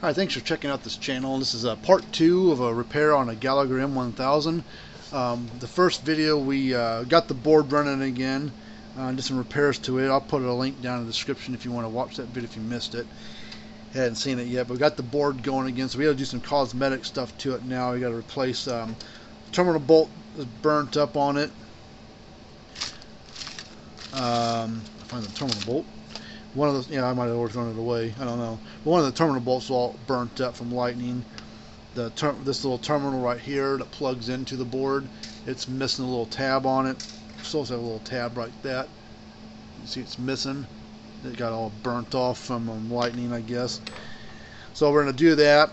Hi, thanks for checking out this channel. This is part 2 of a repair on a Gallagher M1000. The first video we got the board running again, did some repairs to it. I'll put a link down in the description if you want to watch that video if you missed it. Hadn't seen it yet, but we got the board going again, so we got to do some cosmetic stuff to it now. We got to replace terminal bolt is burnt up on it. Find the terminal bolt. One of the, I might have already thrown it away. I don't know. But one of the terminal bolts is all burnt up from lightning. This little terminal right here that plugs into the board, it's missing a little tab on it. It's supposed to have a little tab like that. You see it's missing. It got all burnt off from lightning, I guess. So we're going to do that.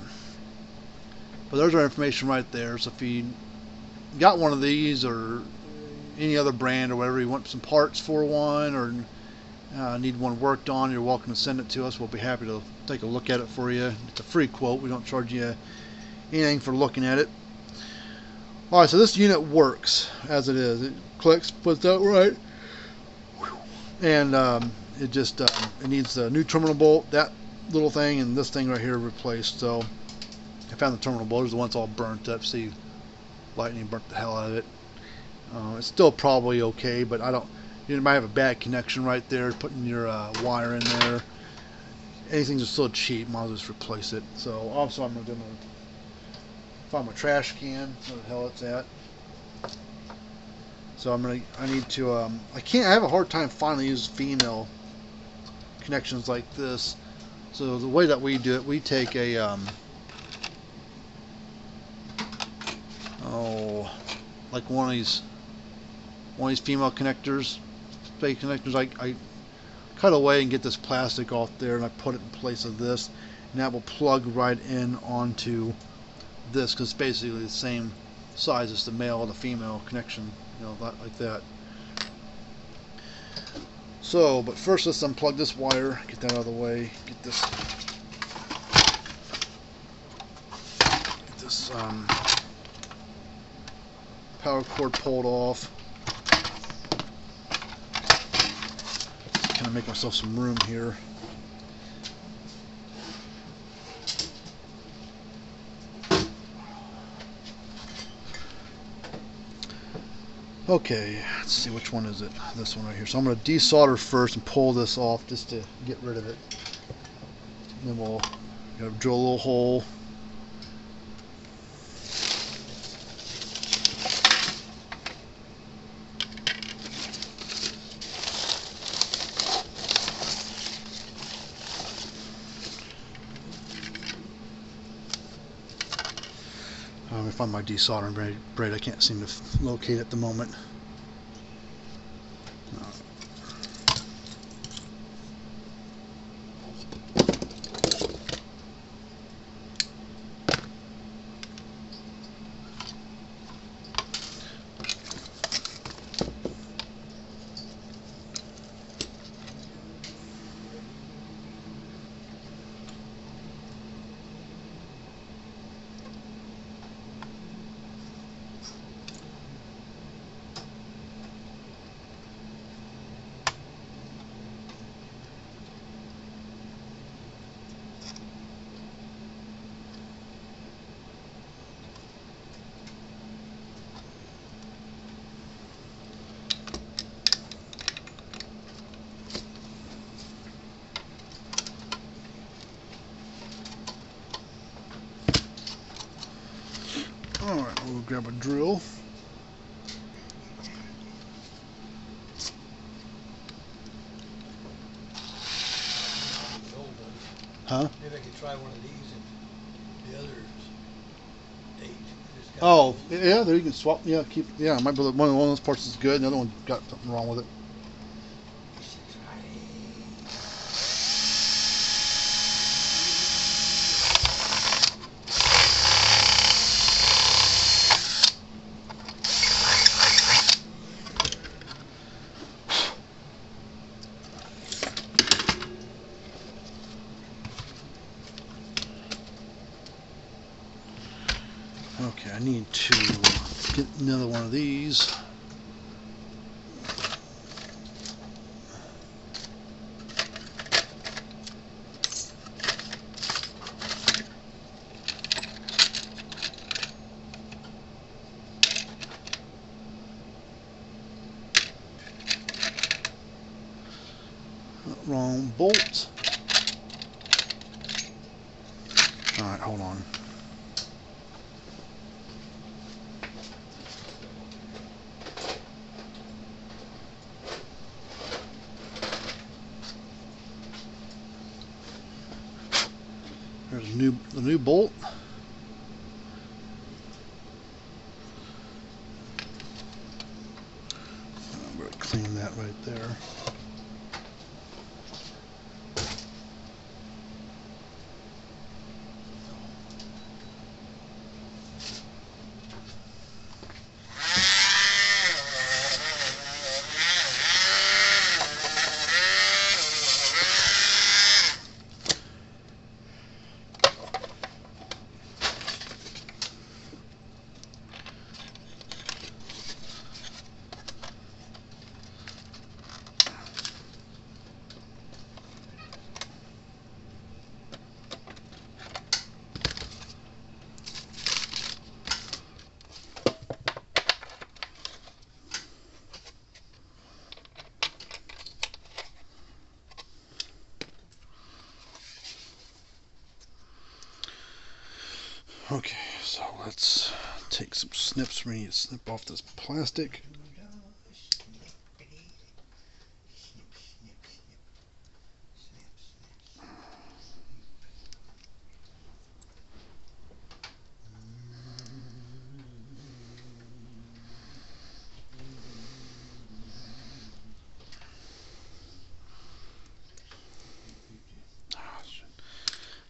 But there's our information right there. So if you got one of these or any other brand or whatever, you want some parts for one or need one worked on, you're welcome to send it to us. We'll be happy to take a look at it for you. It's a free quote. We don't charge you anything for looking at it. Alright, so this unit works as it is. It clicks, puts out right, and it just it needs a new terminal bolt, that little thing, and this thing right here replaced. So I found the terminal bolt. There's the one that's all burnt up. See, lightning burnt the hell out of it. It's still probably okay, but I don't. You might have a bad connection right there, putting your wire in there. Anything's just so cheap, might as well just replace it. So also I'm going to find my trash can, where the hell it's at. So I need to, I have a hard time finding these female connections like this. So the way that we do it, we take a, like one of these female connectors, fake connectors. I cut away and get this plastic off there, and I put it in place of this, and that will plug right in onto this, because it's basically the same size as the male and the female connection, like that. So, but first let's unplug this wire, get that out of the way, get this power cord pulled off. Kind of make myself some room here. Okay, let's see, which one is it? This one right here. So I'm going to desolder first and pull this off just to get rid of it. And then we'll drill a little hole. Let me find my desoldering braid. I can't seem to locate it at the moment. Alright, we'll grab a drill. Huh? Maybe I could try one of these and the others date. Oh, yeah, there you can swap. Yeah, might be one of those parts is good, and the other one got something wrong with it. Okay, I need to get another one of these. own bolt. Alright, hold on. There's the new bolt. I'm going to clean that right there. Okay, so let's take some snips. We need to snip off this plastic.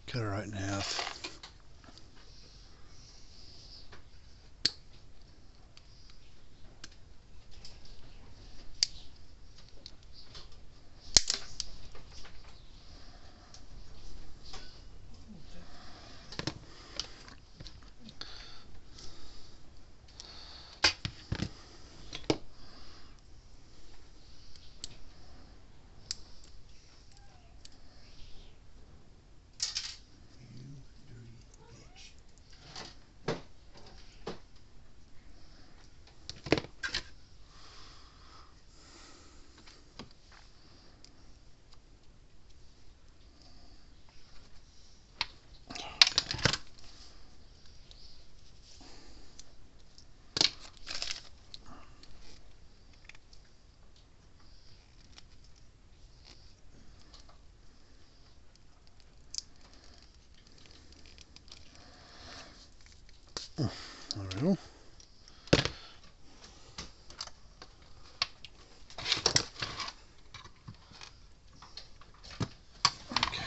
Cut it right in half. There we go. Okay.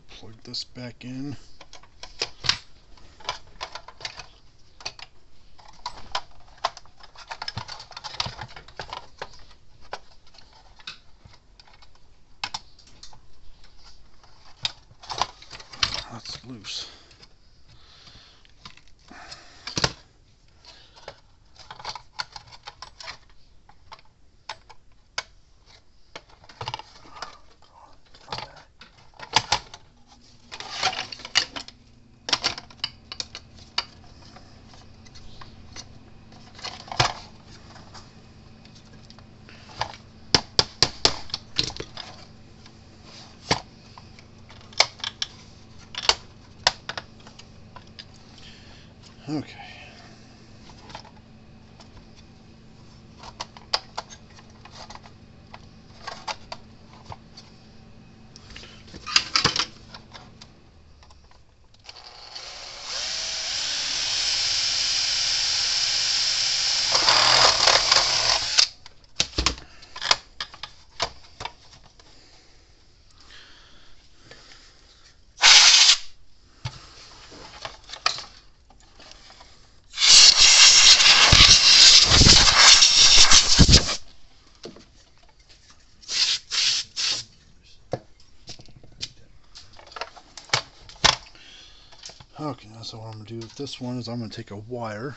Plug this back in. That's loose. Okay. Okay, so what I'm going to do with this one is I'm going to take a wire.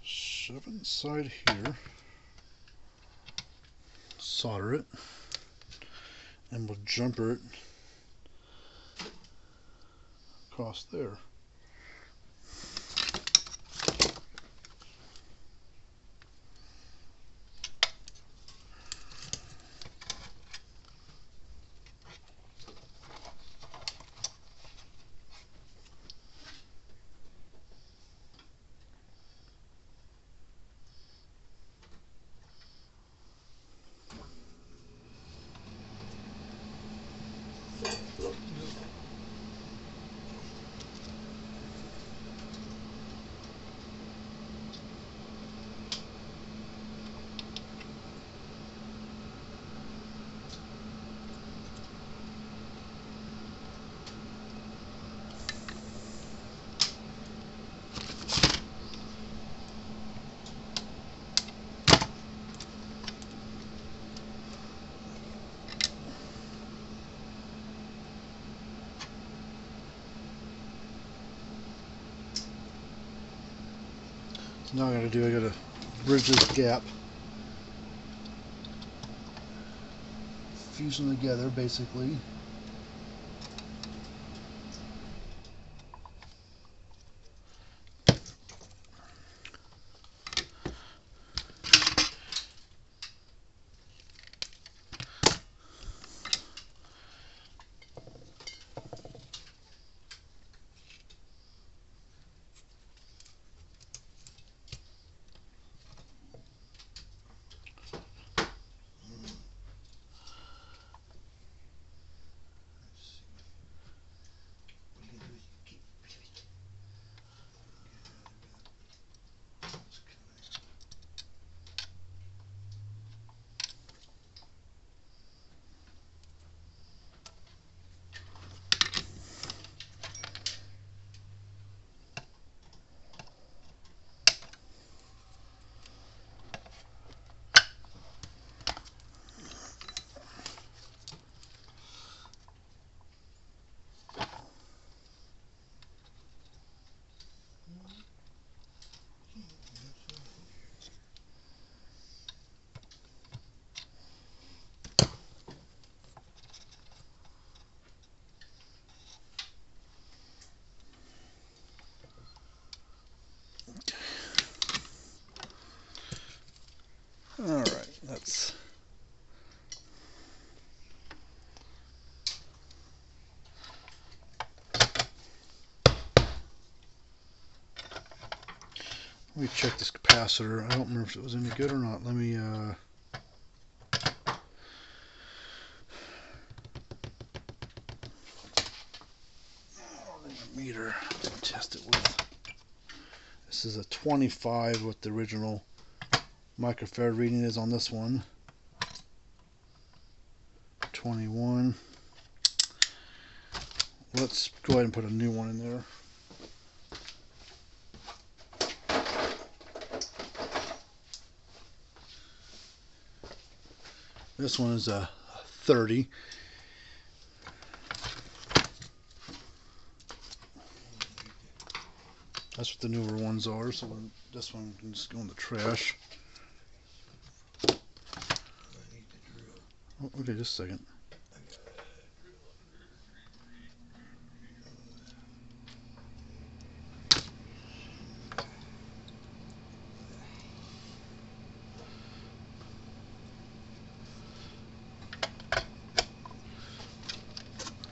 Shove it inside here. Solder it. and we'll jumper it across there. Now I gotta bridge this gap. Fuse them together basically. Alright, that's let me check this capacitor. I don't remember if it was any good or not. Let me meter test it with. This is a 25 what the original microfarad reading is on this one. 21. Let's go ahead and put a new one in there. This one is a 30. That's what the newer ones are, so this one can just go in the trash. Oh, okay, just a second.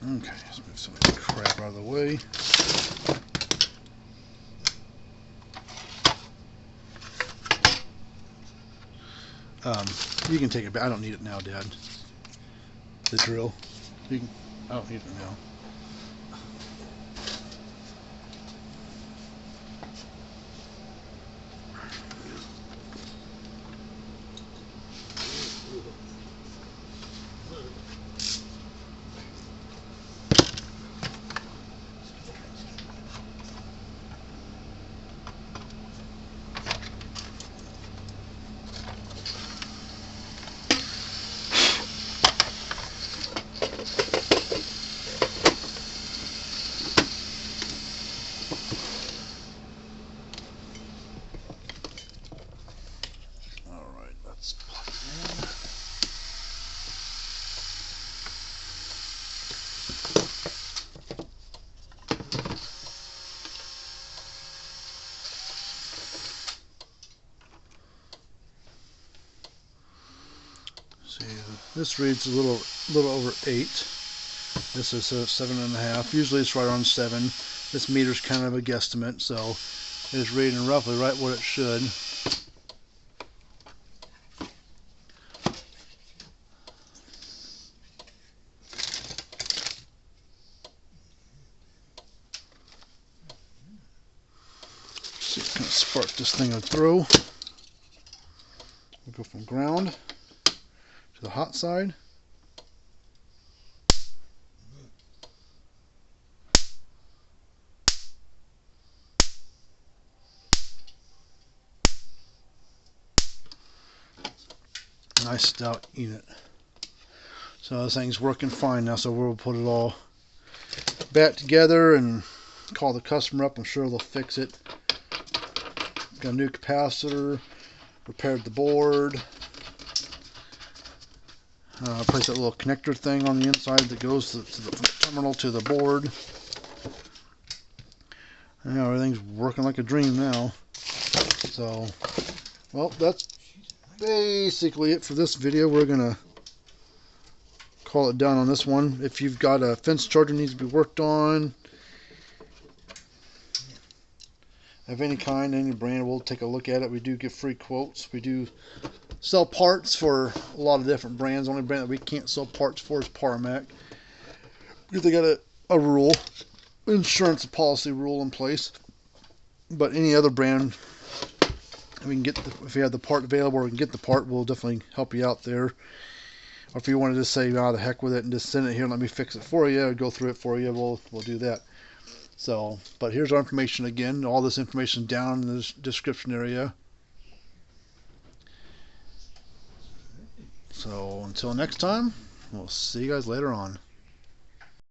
Okay, let's move some of this crap out of the way. You can take it back. I don't need it now, Dad. The drill. You can. I don't need it now. This reads a little over 8. This is 7.5. Usually it's right on 7. This meter's kind of a guesstimate, so it's reading roughly right what it should. See what kind of spark this thing will throw. We'll go from ground to the hot side. Nice stout unit. So this thing's working fine now, so we'll put it all back together and call the customer up. I'm sure they'll fix it. Got a new capacitor, repaired the board, placed that little connector thing on the inside that goes to the terminal to the board. Now everything's working like a dream now. So, well, that's basically it for this video. We're gonna call it done on this one. If you've got a fence charger needs to be worked on of any kind, any brand, we'll take a look at it. We do give free quotes. We do sell parts for a lot of different brands. The only brand that we can't sell parts for is Parmak, because they got a rule, insurance policy rule in place. But any other brand, we can get if you have the part available or we can get the part, we'll definitely help you out there. Or if you want to just say, the heck with it and just send it here and let me fix it for you or go through it for you, we'll do that. So, but here's our information again. All this information down in the description area. So until next time, we'll see you guys later on.